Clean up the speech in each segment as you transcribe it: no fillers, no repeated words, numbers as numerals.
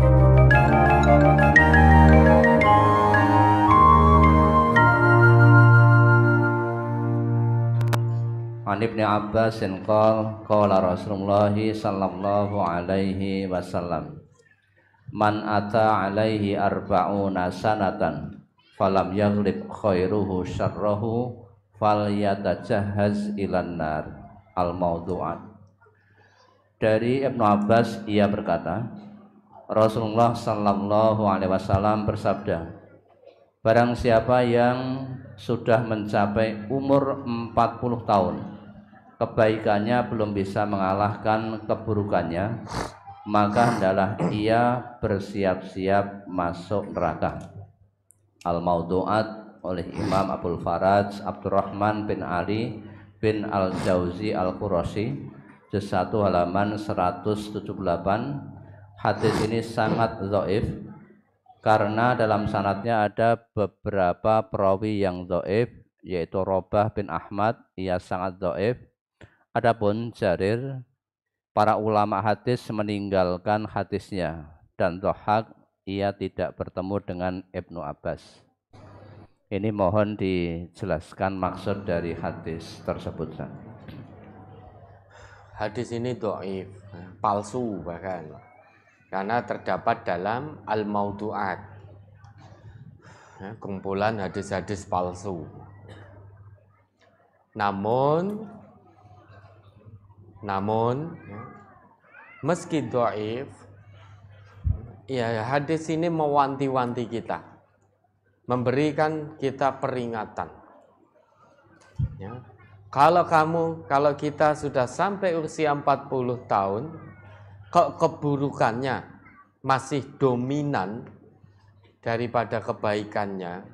An Ibnu Abbas qala Rasulullah sallallahu alaihi wasallam man ata alaihi arba'una sanatan falam yaghlib khairuhu syarrahu falyatajahhaz ilan nar. Al-Mawdu'at. Dari Ibnu Abbas ia berkata, Rasulullah sallallahu alaihi wasallam bersabda, barang siapa yang sudah mencapai umur 40 tahun kebaikannya belum bisa mengalahkan keburukannya, maka hendaklah ia bersiap-siap masuk neraka. Al-Mawdu'at oleh Imam Abdul Faraj Abdurrahman bin Ali bin Al-Jauzi Al-Qurashi, juz 1 halaman 178. Hadis ini sangat dhaif karena dalam sanadnya ada beberapa perawi yang dhaif, yaitu Robah bin Ahmad, ia sangat dhaif. Adapun Jarir, para ulama hadis meninggalkan hadisnya, dan Dhahak, ia tidak bertemu dengan Ibnu Abbas. Ini mohon dijelaskan maksud dari hadis tersebut. Hadis ini dhaif, palsu bahkan, karena terdapat dalam Al-Mawdu'at, kumpulan hadis-hadis palsu. Namun meski dhaif, ya hadis ini mewanti-wanti kita, memberikan kita peringatan. Ya. Kalau kita sudah sampai usia 40 tahun, kok keburukannya masih dominan daripada kebaikannya,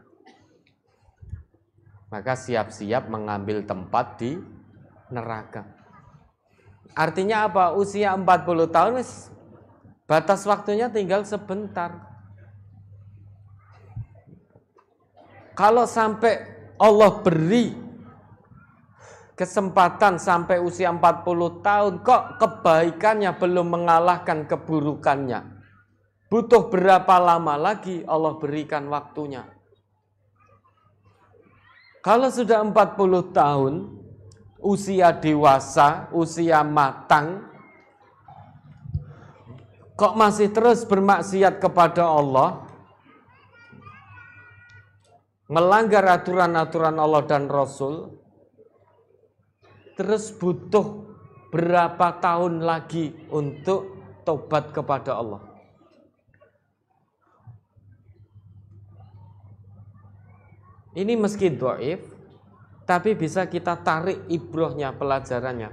maka siap-siap mengambil tempat di neraka. Artinya apa? Usia 40 tahun, batas waktunya tinggal sebentar. Kalau sampai Allah beri kesempatan sampai usia 40 tahun, kok kebaikannya belum mengalahkan keburukannya, butuh berapa lama lagi Allah berikan waktunya? Kalau sudah 40 tahun, usia dewasa, usia matang, kok masih terus bermaksiat kepada Allah, melanggar aturan-aturan Allah dan Rasul, terus butuh berapa tahun lagi untuk tobat kepada Allah? Ini meski dhaif, tapi bisa kita tarik ibrohnya, pelajarannya.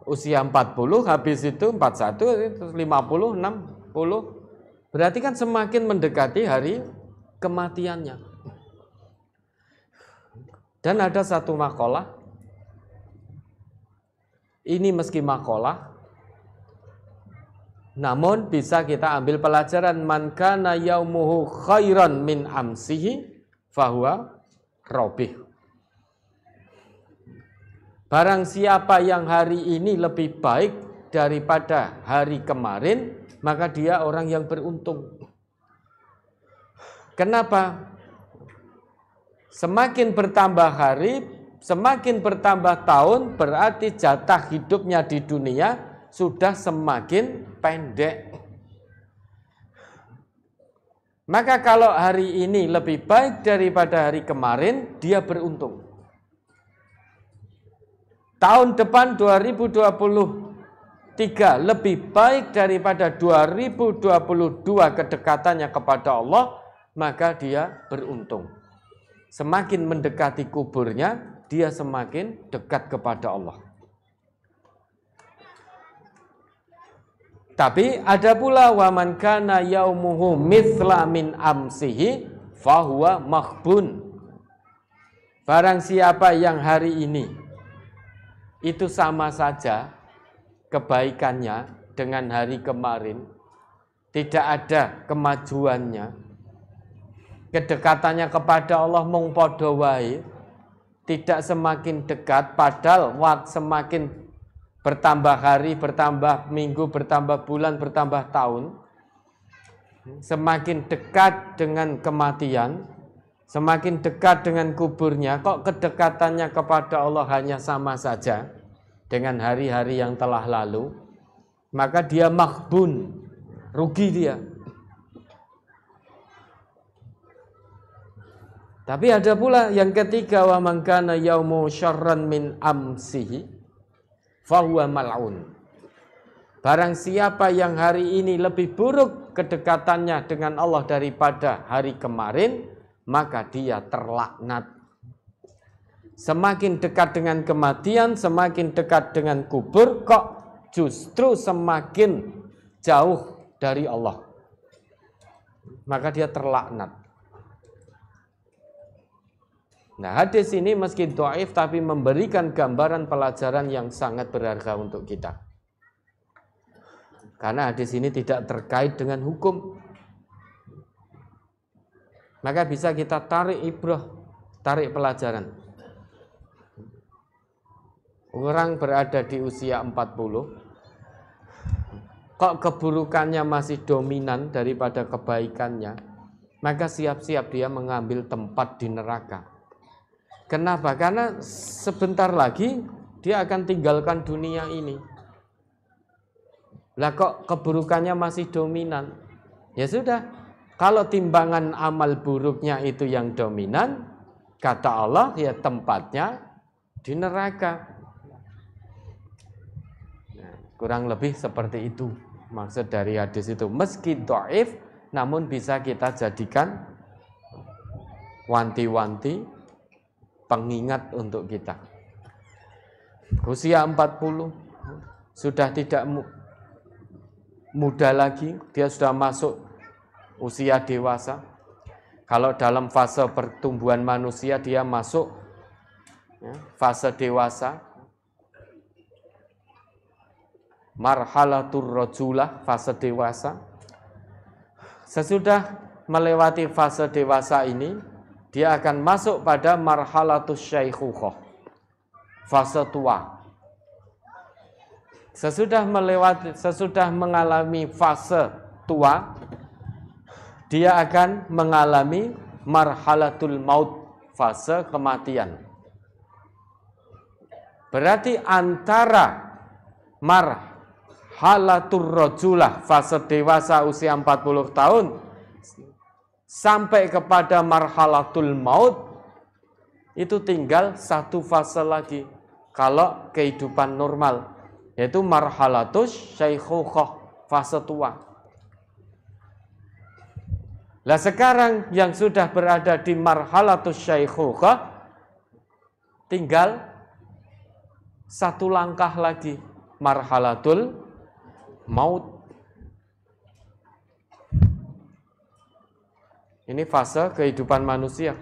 Usia 40, habis itu 41, 50, 60, berarti kan semakin mendekati hari kematiannya. Dan ada satu makalah, ini meski makalah, namun bisa kita ambil pelajaran. Man kana yaumuhu khairan min amsihi fahuwa robih. Barang siapa yang hari ini lebih baik daripada hari kemarin, maka dia orang yang beruntung. Kenapa? Semakin bertambah hari, semakin bertambah tahun, berarti jatah hidupnya di dunia sudah semakin pendek. Maka kalau hari ini lebih baik daripada hari kemarin, dia beruntung. Tahun depan 2023 lebih baik daripada 2022 kedekatannya kepada Allah, maka dia beruntung. Semakin mendekati kuburnya, dia semakin dekat kepada Allah. Tapi ada pula wa man kana yaumuhu mithla min amsihi fahuwa makhbun. Barang siapa yang hari ini itu sama saja kebaikannya dengan hari kemarin, tidak ada kemajuannya, kedekatannya kepada Allah mung padha wae, tidak semakin dekat, padahal semakin bertambah hari, bertambah minggu, bertambah bulan, bertambah tahun, semakin dekat dengan kematian, semakin dekat dengan kuburnya, kok kedekatannya kepada Allah hanya sama saja dengan hari-hari yang telah lalu, maka dia maghbun, rugi dia. Tapi ada pula yang ketiga, wa man kana yaumu syarran min amsihi fahuwa mal'un. Barang siapa yang hari ini lebih buruk kedekatannya dengan Allah daripada hari kemarin, maka dia terlaknat. Semakin dekat dengan kematian, semakin dekat dengan kubur, kok justru semakin jauh dari Allah. Maka dia terlaknat. Nah, hadis ini meski dhaif tapi memberikan gambaran pelajaran yang sangat berharga untuk kita. Karena hadis ini tidak terkait dengan hukum. Maka bisa kita tarik ibrah, tarik pelajaran. Orang berada di usia 40, kok keburukannya masih dominan daripada kebaikannya, maka siap-siap dia mengambil tempat di neraka. Kenapa? Karena sebentar lagi dia akan tinggalkan dunia ini. Lah kok keburukannya masih dominan? Ya sudah, kalau timbangan amal buruknya itu yang dominan, kata Allah ya tempatnya di neraka. Nah, kurang lebih seperti itu maksud dari hadis itu. Meski dhaif, namun bisa kita jadikan wanti-wanti, pengingat untuk kita. Usia 40 sudah tidak muda lagi, dia sudah masuk usia dewasa. Kalau dalam fase pertumbuhan manusia dia masuk fase dewasa. Marhalatur rajulah, fase dewasa. Sesudah melewati fase dewasa ini, dia akan masuk pada marhalatus syaikhukhah, fase tua. Sesudah mengalami fase tua, dia akan mengalami marhalatul maut, fase kematian. Berarti antara marhalatur rajulah, fase dewasa usia 40 tahun, sampai kepada marhalatul maut, itu tinggal satu fase lagi kalau kehidupan normal, yaitu marhalatus syaikhukhah, fase tua. Lah sekarang yang sudah berada di marhalatus syaikhukhah, tinggal satu langkah lagi, marhalatul maut. Ini fase kehidupan manusia.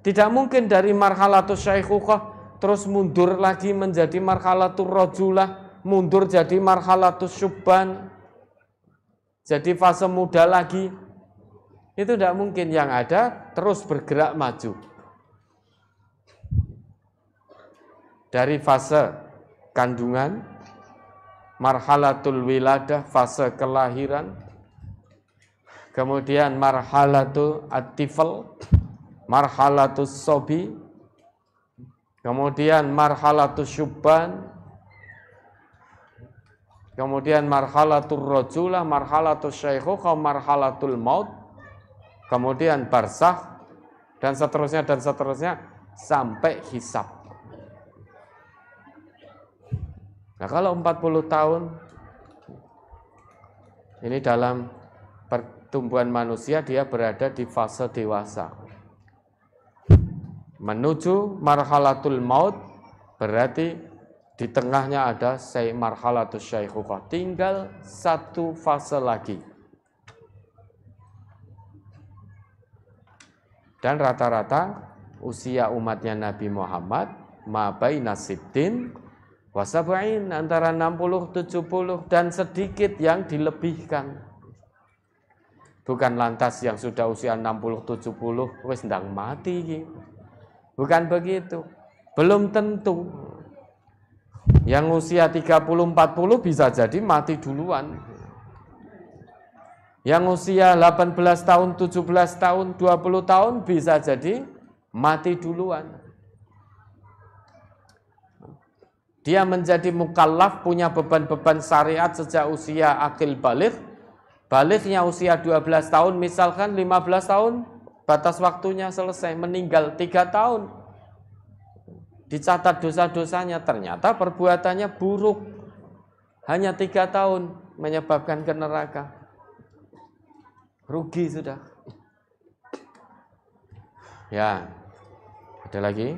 Tidak mungkin dari marhalatus syaikhukhah terus mundur lagi menjadi marhalatul rajulah, mundur jadi marhalatus syubban, jadi fase muda lagi. Itu tidak mungkin. Yang ada terus bergerak maju. Dari fase kandungan, marhalatul wiladah, fase kelahiran, kemudian marhalatul at-tifl, marhalatus sobi, kemudian marhalatus syubban, kemudian marhalatul rajulah, marhalatus syaikhukhah, marhalatul maut, kemudian barzakh, dan seterusnya sampai hisab. Nah, kalau 40 tahun ini dalam pertumbuhan manusia, dia berada di fase dewasa. Menuju marhalatul maut, berarti di tengahnya ada marhalatus syaikhukhah. Tinggal satu fase lagi. Dan rata-rata usia umatnya Nabi Muhammad ma baina sittin wa sab'in, antara 60, 70 dan sedikit yang dilebihkan. Bukan lantas yang sudah usia 60, 70 wis ndang mati gitu. Bukan begitu. Belum tentu. Yang usia 30, 40 bisa jadi mati duluan. Yang usia 18 tahun, 17 tahun, 20 tahun bisa jadi mati duluan. Dia menjadi mukallaf, punya beban-beban syariat sejak usia akil baligh. Balighnya usia 12 tahun, misalkan 15 tahun, batas waktunya selesai, meninggal 3 tahun. Dicatat dosa-dosanya, ternyata perbuatannya buruk. Hanya 3 tahun menyebabkan ke neraka. Rugi sudah. Ya, ada lagi?